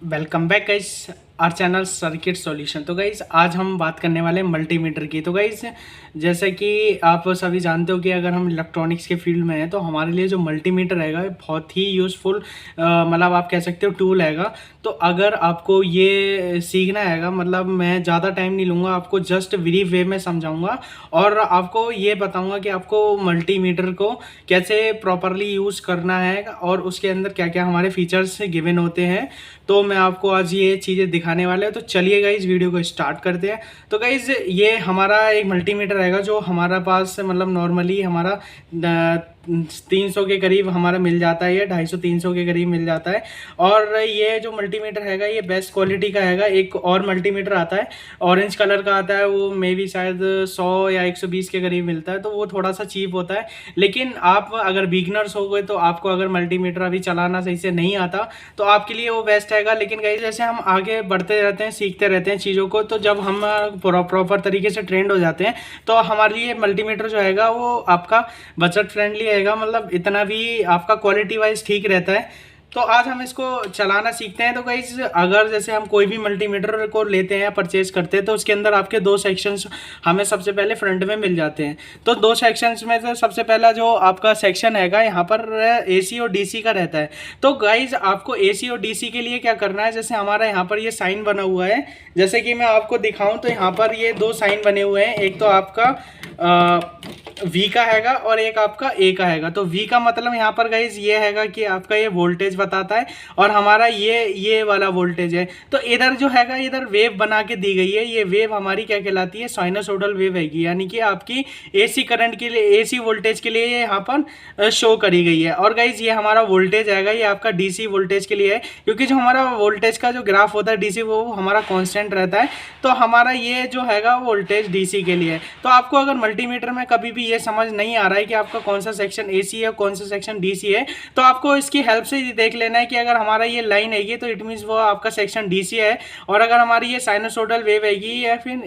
Welcome back guys our channel circuit solution. तो guys आज हम बात करने वाले हैं मल्टीमीटर की। तो गाइस जैसे कि आप सभी जानते हो कि अगर हम इलेक्ट्रॉनिक्स के फील्ड में हैं तो हमारे लिए जो मल्टीमीटर रहेगा बहुत ही यूज़फुल मतलब आप कह सकते हो टूल हैगा। तो अगर आपको ये सीखना हैगा, मतलब मैं ज़्यादा टाइम नहीं लूँगा, आपको जस्ट ब्रीफ वे में समझाऊँगा और आपको ये बताऊँगा कि आपको मल्टीमीटर को कैसे प्रॉपरली यूज़ करना है और उसके अंदर क्या क्या हमारे फीचर्स गिवन होते हैं। तो मैं आपको आज ये चीज़ें दिखाने वाले हैं। तो चलिए गाइस वीडियो को स्टार्ट करते हैं। तो गाइस ये हमारा एक मल्टीमीटर रहेगा जो हमारा पास मतलब नॉर्मली हमारा 300 के करीब हमारा मिल जाता है, ये 250-300 के करीब मिल जाता है। और ये जो मल्टीमीटर हैगा ये बेस्ट क्वालिटी का हैगा। एक और मल्टीमीटर आता है ऑरेंज कलर का आता है, वो मे बी शायद 100 या 120 के करीब मिलता है, तो वो थोड़ा सा चीप होता है। लेकिन आप अगर बिगनर्स हो गए तो आपको अगर मल्टीमीटर अभी चलाना सही से नहीं आता तो आपके लिए वो बेस्ट हैगा। लेकिन गाइस जैसे हम आगे बढ़ते रहते हैं, सीखते रहते हैं चीज़ों को, तो जब हम प्रॉपर तरीके से ट्रेंड हो जाते हैं तो हमारे लिए मल्टीमीटर जो हैगा वो आपका बजट फ्रेंडली हैगा, मतलब इतना भी आपका क्वालिटी वाइज ठीक रहता है। तो आज हम इसको चलाना सीखते हैं। तो गाइस अगर जैसे हम कोई भी मल्टीमीटर को लेते हैं या परचेज करते हैं तो उसके अंदर आपके दो सेक्शंस हमें सबसे पहले फ्रंट में मिल जाते हैं। तो दो सेक्शंस में से सबसे पहला जो आपका सेक्शन हैगा यहाँ पर एसी और डीसी का रहता है। तो गाइस आपको एसी और डीसी के लिए क्या करना है, जैसे हमारा यहाँ पर ये साइन बना हुआ है, जैसे कि मैं आपको दिखाऊं तो यहाँ पर ये दो साइन बने हुए हैं, एक तो आपका वी का हैगा और एक आपका ए का हैगा। तो वी का मतलब यहाँ पर गाइज ये हैगा कि आपका ये वोल्टेज बताता है और हमारा ये वाला वोल्टेज है। तो इधर जो हैगा इधर वेव बना के दी गई है, ये वेव हमारी क्या कहलाती है, साइनसोइडल वेव हैगी, यानी कि आपकी एसी करंट के लिए, एसी वोल्टेज के लिए यहाँ पर शो करी गई है। और गाइज ये हमारा वोल्टेज आएगा, ये आपका डीसी वोल्टेज के लिए है, क्योंकि जो हमारा वोल्टेज का जो ग्राफ होता है डीसी वो हमारा कॉन्स्टेंट रहता है। तो हमारा ये जो हैगा वोल्टेज डीसी के लिए है। तो आपको अगर मल्टीमीटर में कभी भी ये समझ नहीं आ रहा है कि आपका कौन सा सेक्शन एसी है कौन सा सेक्शन डीसी है, तो आपको इसकी हेल्प से देख लेना है कि अगर हमारा ये लाइन हैगी तो इट मीन्स वो आपका सेक्शन डीसी है, और अगर हमारी ये साइनसोइडल वेव हैगी या फिर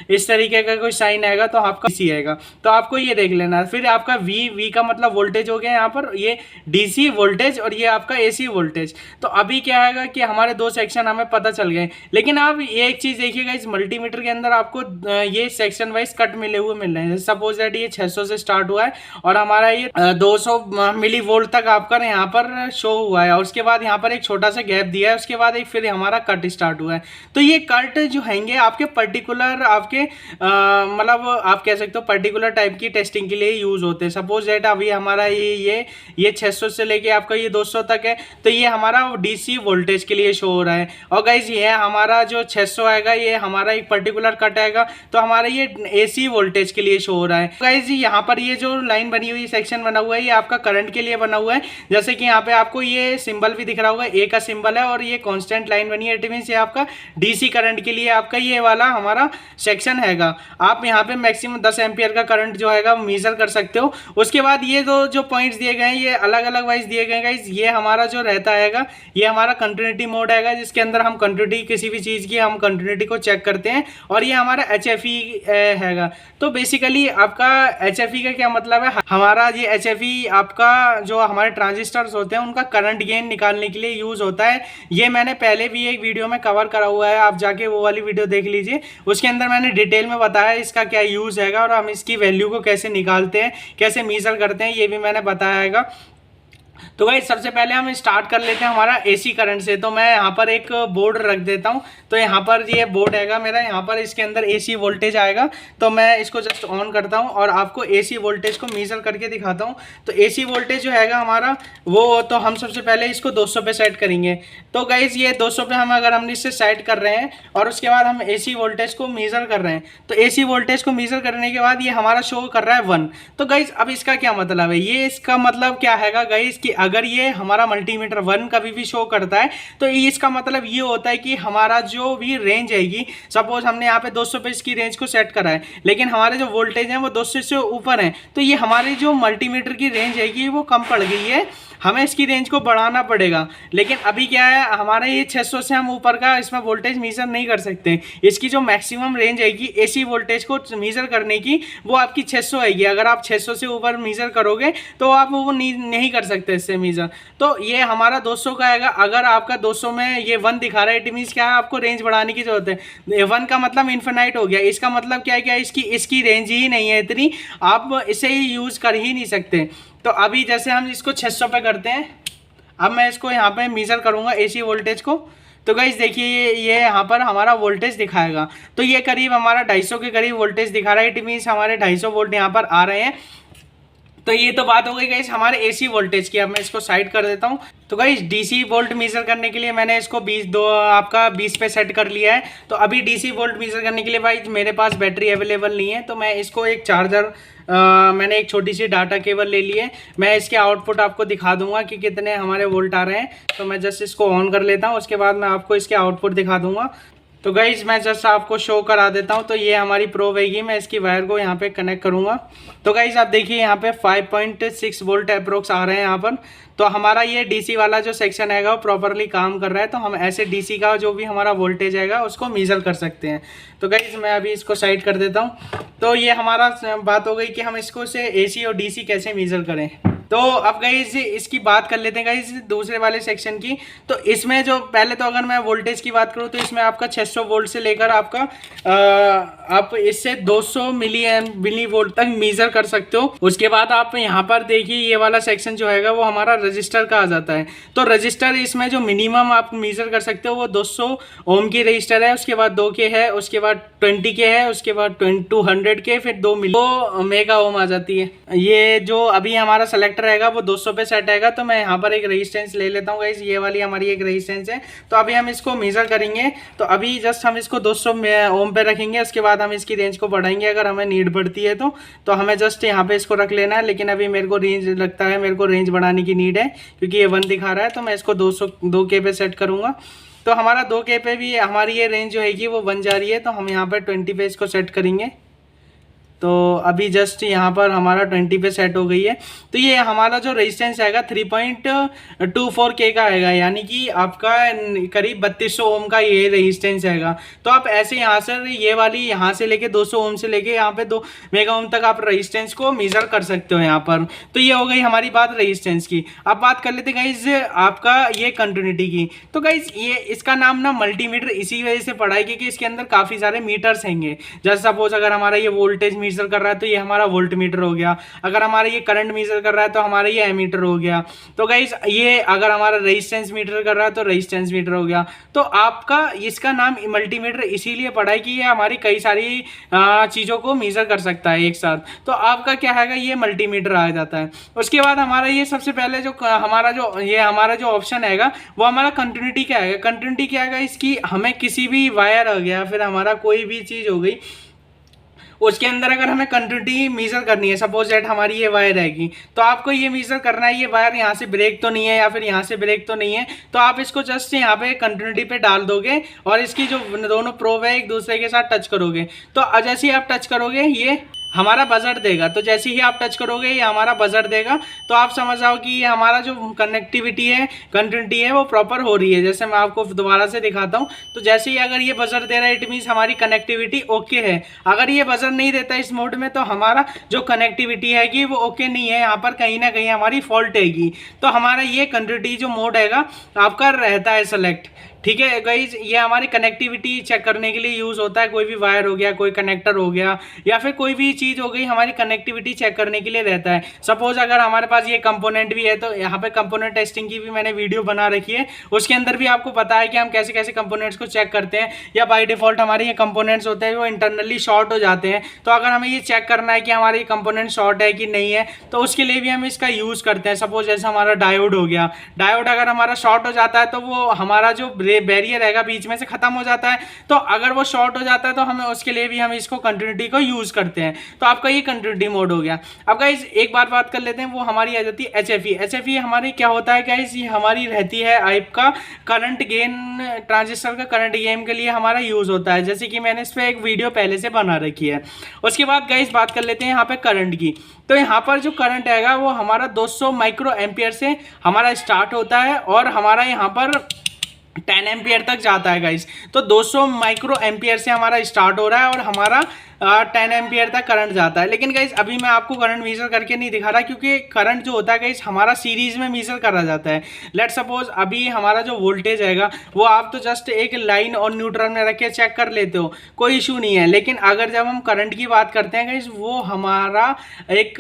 इस तरीके का कोई साइन आएगा तो आपका डीसी आएगा। तो आपको ये देख लेना है। फिर आपका वी का मतलब वोल्टेज हो गया यहाँ पर, ये डीसी वोल्टेज और ये आपका एसी वोल्टेज। तो अभी क्या आएगा कि हमारे दो सेक्शन हमें पता चल गए। लेकिन आप ये एक चीज देखिएगा, इस मल्टीमीटर के अंदर आपको ये सेक्शन वाइज कट मिले हुए मिल रहे हैं। सपोज दैट ये 600 से स्टार्ट हुआ है और हमारा ये 200 मिली वोल्ट तक आपका यहाँ पर शो हुआ है, और उसके बाद यहाँ पर एक छोटा सा गैप दिया है, उसके बाद एक फिर हमारा कट स्टार्ट हुआ है। तो ये कट जो हैंगे आपके पर्टिकुलर आपके मतलब आप कह सकते हो पर्टिकुलर टाइप की टेस्टिंग के लिए यूज होते हैं। सपोज दैट अभी हमारा ये 600 से लेके आपका ये 200 तक है, तो ये हमारा डीसी वोल्टेज के लिए शो हो रहा है। और गाइस ये हमारा जो 600 आएगा ये हमारा एक पर्टिकुलर कट आएगा, तो हमारा ये एसी वोल्टेज के लिए शो हो रहा है। गाइस यहाँ पर ये जो लाइन बनी हुई सेक्शन बना हुआ है ये आपका करंट के लिए बना हुआ है। जैसे कि यहाँ पे आपको ये सिंबल भी दिख रहा होगा, ए का सिंबल है और ये कांस्टेंट लाइन बनी है, इट मींस ये आपका डीसी करंट के लिए आपका ये वाला हमारा सेक्शन हैगा। आप यहाँ पे मैक्सिमम 10 एम्पियर का करंट जो हैगा मेजर कर सकते हो। उसके बाद ये दो जो पॉइंट्स दिए गए हैं ये अलग अलग वाइज दिए गए हैं। ये हमारा जो रहता हैगा ये हमारा कंटिन्यूटी मोड हैगा, जिसके अंदर हम कंटिन्यूटी किसी भी चीज की हम कंटिन्यूटी को चेक करते हैं, और ये हमारा HFE हैगा। तो बेसिकली आपका HFE का क्या मतलब है, हमारा ये HFE आपका जो हमारे ट्रांजिस्टर्स होते हैं उनका करंट गेन निकालने के लिए यूज होता है। ये मैंने पहले भी एक वीडियो में कवर करा हुआ है, आप जाके वो वाली वीडियो देख लीजिए, उसके अंदर मैंने डिटेल में बताया इसका क्या यूज हैगा और हम इसकी वैल्यू को कैसे निकालते हैं, कैसे मेजर करते हैं, ये भी मैंने बताया हैगा। तो भाई सबसे पहले हम स्टार्ट कर लेते हैं हमारा एसी करंट से। तो मैं यहाँ पर एक बोर्ड रख देता हूँ। तो यहाँ पर ये बोर्ड हैगा मेरा, यहाँ पर इसके अंदर एसी वोल्टेज आएगा। तो मैं इसको जस्ट ऑन करता हूँ और आपको एसी वोल्टेज को मेजर करके दिखाता हूँ। तो एसी वोल्टेज जो हैगा हमारा वो, तो हम सबसे पहले इसको 200 पे सेट करेंगे। तो गाइज ये 200 पे हम अगर हम इससे सेट कर रहे हैं और उसके बाद हम एसी वोल्टेज को मेजर कर रहे हैं, तो एसी वोल्टेज को मेजर करने के बाद ये हमारा शो कर रहा है 1। तो गाइज अब इसका क्या मतलब है, ये इसका मतलब क्या हैगा गाइज कि अगर ये हमारा मल्टीमीटर 1 कभी भी शो करता है तो इसका मतलब ये होता है कि हमारा जो भी रेंज आएगी, सपोज हमने यहाँ पे 200 पे इसकी रेंज को सेट करा है, लेकिन हमारे जो वोल्टेज है वो 200 से ऊपर है, तो ये हमारी जो मल्टीमीटर की रेंज आएगी वो कम पड़ गई है हमें इसकी रेंज को बढ़ाना पड़ेगा। लेकिन अभी क्या है, हमारा ये 600 से हम ऊपर का इसमें वोल्टेज मेजर नहीं कर सकते। इसकी जो मैक्सिमम रेंज आएगी एसी वोल्टेज को मेजर करने की, वो आपकी 600 आएगी। अगर आप 600 से ऊपर मेजर करोगे तो आप वो नहीं कर सकते इससे मेजर। तो ये हमारा 200 का आएगा। अगर आपका 200 में ये 1 दिखा रहा है, इट मीन्स क्या है, आपको रेंज बढ़ाने की जरूरत है। 1 का मतलब इन्फिनाइट हो गया। इसका मतलब क्या है, क्या इसकी रेंज ही नहीं है इतनी, आप इसे यूज कर ही नहीं सकते। तो अभी जैसे हम इसको 600 पे करते हैं, अब मैं इसको यहाँ पे मेजर करूँगा एसी वोल्टेज को। तो गाइस देखिए ये यहाँ पर हमारा वोल्टेज दिखाएगा। तो ये करीब हमारा 250 के करीब वोल्टेज दिखा रहा है। इट मीन्स हमारे 250 वोल्ट यहाँ पर आ रहे हैं। तो ये तो बात हो गई गाइस हमारे एसी वोल्टेज की। अब मैं इसको साइड कर देता हूँ। तो गाइस डीसी वोल्ट मेजर करने के लिए मैंने इसको 20 पे सेट कर लिया है। तो अभी डीसी वोल्ट मेजर करने के लिए भाई मेरे पास बैटरी अवेलेबल नहीं है, तो मैं इसको एक चार्जर मैंने एक छोटी सी डाटा केबल ले ली है। मैं इसके आउटपुट आपको दिखा दूंगा कि कितने हमारे वोल्ट आ रहे हैं। तो मैं जस्ट इसको ऑन कर लेता हूँ, उसके बाद मैं आपको इसके आउटपुट दिखा दूंगा। तो गाइज मैं जस्ट आपको शो करा देता हूँ। तो ये हमारी प्रोब हैगी, मैं इसकी वायर को यहाँ पे कनेक्ट करूँगा। तो गाइज आप देखिए यहाँ पे 5.6 वोल्ट अप्रोक्स आ रहे हैं यहाँ पर। तो हमारा ये डीसी वाला जो सेक्शन हैगा वो प्रॉपरली काम कर रहा है। तो हम ऐसे डीसी का जो भी हमारा वोल्टेज आएगा उसको मेजर कर सकते हैं। तो गाइज मैं अभी इसको साइड कर देता हूँ। तो ये हमारा बात हो गई कि हम इसको से एसी और डीसी कैसे मेजर करें। तो अब गाइज इसकी बात कर लेते हैं गाइज दूसरे वाले सेक्शन की। तो इसमें जो पहले, तो अगर मैं वोल्टेज की बात करूँ तो इसमें आपका 600 वोल्ट से लेकर आपका आप इससे 200 मिली वोल्ट तक मेजर कर सकते हो। उसके बाद आप यहाँ पर देखिए ये वाला सेक्शन जो हैगा वो हमारा रजिस्टर का आ जाता है। तो रजिस्टर इसमें जो मिनिमम आप मेजर कर सकते हो वो 200 ओम की रजिस्टर है, उसके बाद 2 के है, उसके बाद 20 के है, उसके बाद 200 के, फिर 2 मेगा ओम आ जाती है। ये जो अभी हमारा सेलेक्टर रहेगा वो 200 पे सेट आएगा। तो मैं यहाँ पर एक रेजिस्टेंस ले लेता हूँ गाइस, ये वाली हमारी एक रेजिस्टेंस है। तो अभी हम इसको मेजर करेंगे। तो अभी जस्ट हम इसको 200 ओम पे रखेंगे, उसके बाद हम इसकी रेंज को बढ़ाएंगे अगर हमें नीड पड़ती है। तो हमें जस्ट यहाँ पे इसको रख लेना है। लेकिन अभी मेरे को रेंज लगता है, मेरे को रेंज बढ़ाने की नीड है क्योंकि ये 1 दिखा रहा है। तो मैं इसको 2K पे सेट करूँगा। तो हमारा 2K पे भी हमारी ये रेंज जो हैगी वो बन जा रही है। तो हम यहाँ पर 20 पे इसको सेट करेंगे। तो अभी जस्ट यहाँ पर हमारा 20 पे सेट हो गई है। तो ये हमारा जो रेजिस्टेंस आएगा 3.24K का आएगा, यानी कि आपका करीब 3200 ओम का ये रेजिस्टेंस आएगा। तो आप ऐसे यहाँ से ये वाली यहाँ से लेके 200 ओम से लेके यहाँ पे 2 मेगा ओम तक आप रेजिस्टेंस को मेजर कर सकते हो यहाँ पर। तो ये हो गई हमारी बात रेजिस्टेंस की। अब बात कर लेते गाइज आपका ये कंटिन्यूटी की। तो गाइज ये इसका नाम ना मल्टीमीटर इसी वजह से पड़ा है क्योंकि इसके अंदर काफ़ी सारे मीटर्स हैंगे। जैसे सपोज अगर हमारा ये वोल्टेज मेजर कर रहा है तो ये हमारा वोल्ट मीटर हो गया। अगर हमारा ये करंट मेजर कर रहा है तो हमारा ये एमीटर हो गया। तो गाइस ये अगर हमारा रेजिस्टेंस मीटर कर रहा है तो रेजिस्टेंस मीटर हो गया। तो आपका इसका नाम मल्टीमीटर इसीलिए पड़ा है कि ये हमारी कई सारी चीज़ों को मेजर कर सकता है एक साथ। तो आपका क्या है, ये मल्टीमीटर आ जाता है। उसके बाद हमारा ये सबसे पहले जो हमारा जो ऑप्शन आएगा वो हमारा कंटिन्यूटी क्या आएगा। कंटिन्यूटी क्या आएगा, इसकी हमें किसी भी वायर हो गया, फिर हमारा कोई भी चीज़ हो गई, उसके अंदर अगर हमें कंटिन्यूटी मेजर करनी है, सपोज दैट हमारी ये वायर रहेगी, तो आपको ये मेजर करना है ये वायर यहाँ से ब्रेक तो नहीं है या फिर यहाँ से ब्रेक तो नहीं है। तो आप इसको जस्ट यहाँ पे कंटिन्यूटी पे डाल दोगे और इसकी जो दोनों प्रोब है एक दूसरे के साथ टच करोगे। तो जैसे ही आप टच करोगे ये हमारा बजर देगा। तो जैसे ही आप टच करोगे ये हमारा बजर देगा। तो आप समझ जाओ कि ये हमारा जो कनेक्टिविटी है, कंटिन्यूटी है, वो प्रॉपर हो रही है। जैसे मैं आपको दोबारा से दिखाता हूँ। तो जैसे ही अगर ये बजर दे रहा है इट मीन्स हमारी कनेक्टिविटी ओके है। अगर ये बजर नहीं देता इस मोड में तो हमारा जो कनेक्टिविटी हैगी वो ओके नहीं है, यहाँ पर कहीं ना कहीं हमारी फॉल्ट हैगी। तो हमारा ये कंटिन्यूटी जो मोड हैगा आपका रहता है सेलेक्ट। ठीक है गाइज, ये हमारी कनेक्टिविटी चेक करने के लिए यूज़ होता है। कोई भी वायर हो गया, कोई कनेक्टर हो गया या फिर कोई भी चीज़ हो गई, हमारी कनेक्टिविटी चेक करने के लिए रहता है। सपोज अगर हमारे पास ये कंपोनेंट भी है तो यहाँ पे कंपोनेंट टेस्टिंग की भी मैंने वीडियो बना रखी है। उसके अंदर भी आपको पता है कि हम कैसे कैसे कंपोनेंट्स को चेक करते हैं। या बाई डिफॉल्ट हमारे ये कंपोनेंट्स होते हैं वो इंटरनली शॉर्ट हो जाते हैं। तो अगर हमें ये चेक करना है कि हमारे कंपोनेंट शॉर्ट है कि नहीं है तो उसके लिए भी हम इसका यूज़ करते हैं। सपोज जैसे हमारा डायोड हो गया, डायोड अगर हमारा शॉर्ट हो जाता है तो वो हमारा जो बैरियर रहेगा बीच में से ख़त्म हो जाता है। तो अगर वो शॉर्ट हो जाता है तो हमें उसके लिए भी हम इसको कंटिन्यूटी को यूज़ करते हैं। तो आपका ये कंटिन्यूटी मोड हो गया। अब गाइज एक बात कर लेते हैं, वो हमारी आ जाती है HFE। HFE हमारी क्या होता है गाइज, ये हमारी रहती है आपका करंट गेन ट्रांजिस्टर का करंट गेन के लिए हमारा यूज़ होता है, जैसे कि मैंने इस पर एक वीडियो पहले से बना रखी है। उसके बाद गाइज बात कर लेते हैं यहाँ पे करंट की। तो यहाँ पर जो करंट आएगा वो हमारा 200 माइक्रो एम्पियर से हमारा स्टार्ट होता है और हमारा यहाँ पर 10 एम्पियर तक जाता है गाइस। तो 200 माइक्रो एम्पियर से हमारा स्टार्ट हो रहा है और हमारा 10 एम्पियर तक करंट जाता है। लेकिन गाइस अभी मैं आपको करंट मेजर करके नहीं दिखा रहा, क्योंकि करंट जो होता है गाइस हमारा सीरीज में मेजर करा जाता है। लेट सपोज अभी हमारा जो वोल्टेज आएगा वो आप तो जस्ट एक लाइन और न्यूट्रल में रख के चेक कर लेते हो, कोई इशू नहीं है। लेकिन अगर जब हम करंट की बात करते हैं गाइस, वो हमारा एक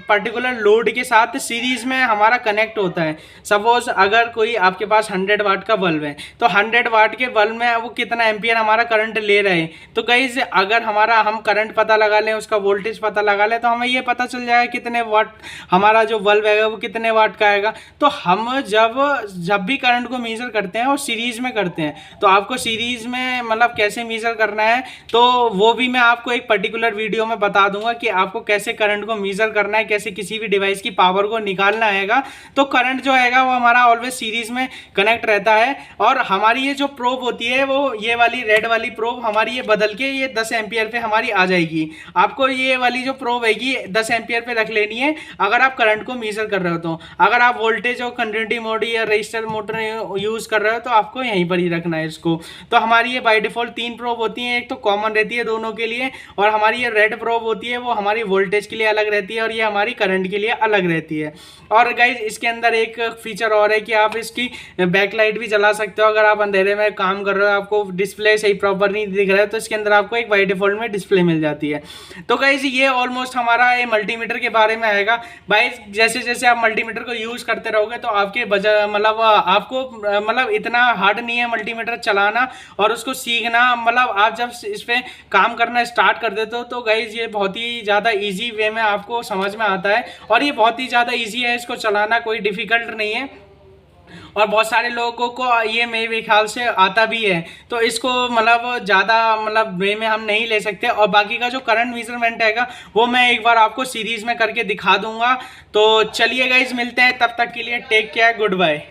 पर्टिकुलर लोड के साथ सीरीज में हमारा कनेक्ट होता है। सपोज अगर कोई आपके पास 100 वाट का बल्ब है, तो 100 वाट के बल्ब में वो कितना एम्पियर हमारा करंट ले रहे हैं। तो गाइस अगर हमारा हम करंट पता लगा लें, उसका वोल्टेज पता लगा लें, तो हमें ये पता चल जाएगा कितने वाट हमारा जो बल्ब आएगा वो कितने वाट का आएगा। तो हम जब भी करंट को मेजर करते हैं और सीरीज में करते हैं, तो आपको सीरीज में मतलब कैसे मेजर करना है तो वो भी मैं आपको एक पर्टिकुलर वीडियो में बता दूंगा कि आपको कैसे करंट को मेजर करना है, कैसे किसी भी डिवाइस की पावर को निकालना आएगा। तो करंट जो आएगा वो हमारा ऑलवेज सीरीज में कनेक्ट रहता है। और हमारी ये जो प्रोब होती है वो ये वाली रेड वाली प्रोब हमारी ये बदल के ये 10 एम्पियर पे हमारी आ जाएगी। आपको ये वाली जो प्रोब आएगी 10 एम्पियर पे रख लेनी है अगर आप करंट को मेजर कर रहे हो। तो अगर आप वोल्टेज और कंटिन्यूटी मोड या रजिस्टर मोटर यूज कर रहे हो तो आपको यहीं पर ही रखना है इसको। तो हमारी ये बाय डिफॉल्ट 3 प्रोब होती हैं, एक तो कॉमन रहती है दोनों के लिए, और हमारी ये रेड प्रोब होती है वो हमारी वोल्टेज के लिए अलग रहती है और ये हमारी करंट के लिए अलग रहती है। और गाइज इसके अंदर एक फीचर और है कि आप इसकी बैकलाइट भी जला सकते हो। अगर आप अंधेरे में काम कर रहे हो, आपको डिस्प्ले सही प्रॉपर नहीं दिख रहा है, तो इसके अंदर आपको एक बाय डिफॉल्ट में डिस्प्ले मिल जाती है। तो गाइज ये ऑलमोस्ट हमारा ये मल्टीमीटर के बारे में आएगा। भाई जैसे जैसे आप मल्टीमीटर को यूज करते रहोगे तो आपके मतलब आपको मतलब इतना हार्ड नहीं है मल्टीमीटर चलाना और उसको सीखना। मतलब आप जब इस पे काम करना स्टार्ट कर देते हो तो गाइज ये बहुत ही ज़्यादा इजी वे में आपको समझ में आता है और ये बहुत ही ज़्यादा इजी है इसको चलाना, कोई डिफिकल्ट नहीं है। और बहुत सारे लोगों को ये मेरे ख्याल से आता भी है, तो इसको मतलब ज़्यादा मतलब वे में हम नहीं ले सकते। और बाकी का जो करंट मेजरमेंट हैगा वो मैं एक बार आपको सीरीज में करके दिखा दूंगा। तो चलिए गाइज मिलते हैं, तब तक के लिए टेक केयर, गुड बाय।